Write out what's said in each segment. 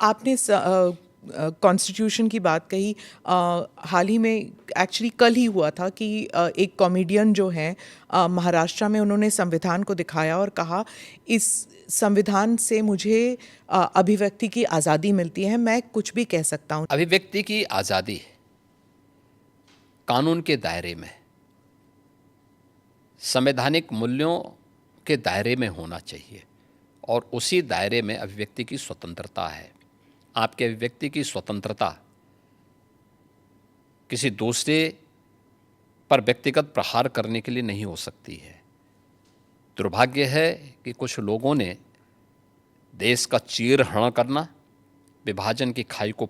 आपने कॉन्स्टिट्यूशन की बात कही। हाल ही में एक्चुअली कल ही हुआ था कि एक कॉमेडियन जो हैं महाराष्ट्र में, उन्होंने संविधान को दिखाया और कहा इस संविधान से मुझे अभिव्यक्ति की आज़ादी मिलती है, मैं कुछ भी कह सकता हूँ। अभिव्यक्ति की आज़ादी कानून के दायरे में, संवैधानिक मूल्यों के दायरे में होना चाहिए और उसी दायरे में अभिव्यक्ति की स्वतंत्रता है। आपके अभिव्यक्ति की स्वतंत्रता किसी दूसरे पर व्यक्तिगत प्रहार करने के लिए नहीं हो सकती है। दुर्भाग्य है कि कुछ लोगों ने देश का चीरहरण करना, विभाजन की खाई को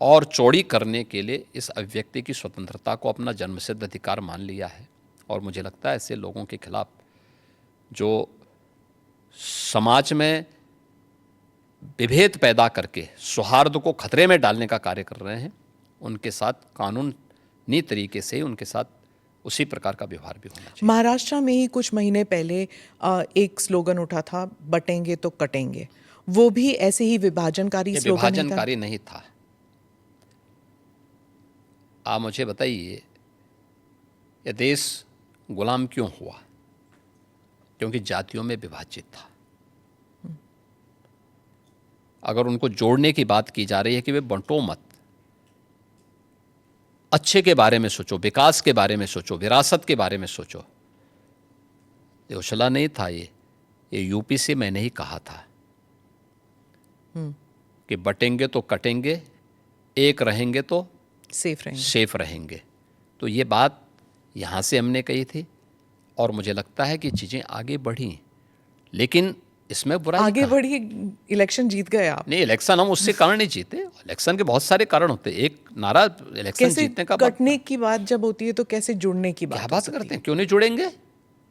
और चौड़ी करने के लिए इस अभिव्यक्ति की स्वतंत्रता को अपना जन्मसिद्ध अधिकार मान लिया है। और मुझे लगता है ऐसे लोगों के खिलाफ जो समाज में विभेद पैदा करके सौहार्द को खतरे में डालने का कार्य कर रहे हैं, उनके साथ कानूनी तरीके से उनके साथ उसी प्रकार का व्यवहार भी होना चाहिए। महाराष्ट्र में ही कुछ महीने पहले एक स्लोगन उठा था, बटेंगे तो कटेंगे। वो भी ऐसे ही विभाजनकारी स्लोगन ही था। विभाजनकारी नहीं था। आप मुझे बताइए, यह देश गुलाम क्यों हुआ? क्योंकि जातियों में विभाजित था। अगर उनको जोड़ने की बात की जा रही है कि वे बंटो मत, अच्छे के बारे में सोचो, विकास के बारे में सोचो, विरासत के बारे में सोचो। ये उछला नहीं था, ये यूपी से मैंने ही कहा था कि बटेंगे तो कटेंगे, एक रहेंगे तो सेफ रहेंगे। तो ये बात यहाँ से हमने कही थी और मुझे लगता है कि चीज़ें आगे बढ़ी, लेकिन इसमें बुराई आगे बढ़ी। इलेक्शन जीत गए आप। नहीं, इलेक्शन हम उससे कारण नहीं जीते। इलेक्शन के बहुत सारे कारण होते हैं। एक नारा इलेक्शन जीतने का कटने की बात जब होती है तो कैसे जुड़ने की बात? क्या बात करते हैं, क्यों नहीं जुड़ेंगे?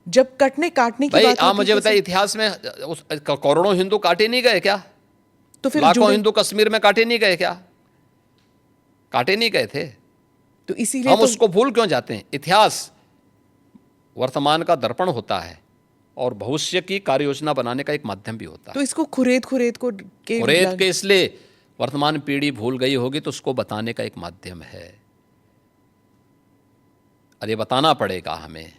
जब कटने काटने की बात आप मुझे बताइए, इतिहास में करोड़ों हिंदू काटे नहीं गए क्या? तो फिर लाखों हिंदू कश्मीर में काटे नहीं गए क्या? काटे नहीं गए थे। तो इसीलिए हम उसको भूल क्यों जाते हैं? इतिहास वर्तमान का दर्पण होता है और भविष्य की कार्य योजना बनाने का एक माध्यम भी होता है। तो इसको खुरेद के इसलिए वर्तमान पीढ़ी भूल गई होगी तो उसको बताने का एक माध्यम है। अरे बताना पड़ेगा हमें,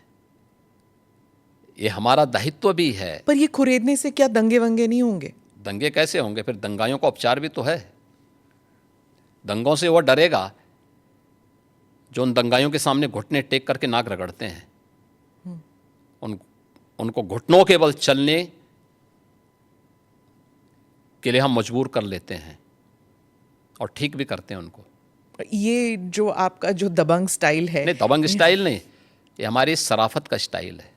ये हमारा दायित्व भी है। पर ये खुरेदने से क्या दंगे वंगे नहीं होंगे? दंगे कैसे होंगे? फिर दंगाइयों का उपचार भी तो है। दंगों से वह डरेगा जो उन दंगाइयों के सामने घुटने टेक करके नाक रगड़ते हैं। उनको घुटनों के बल चलने के लिए हम मजबूर कर लेते हैं और ठीक भी करते हैं उनको। ये जो आपका जो दबंग स्टाइल है, नहीं, दबंग स्टाइल नहीं, ये हमारी शराफत का स्टाइल है।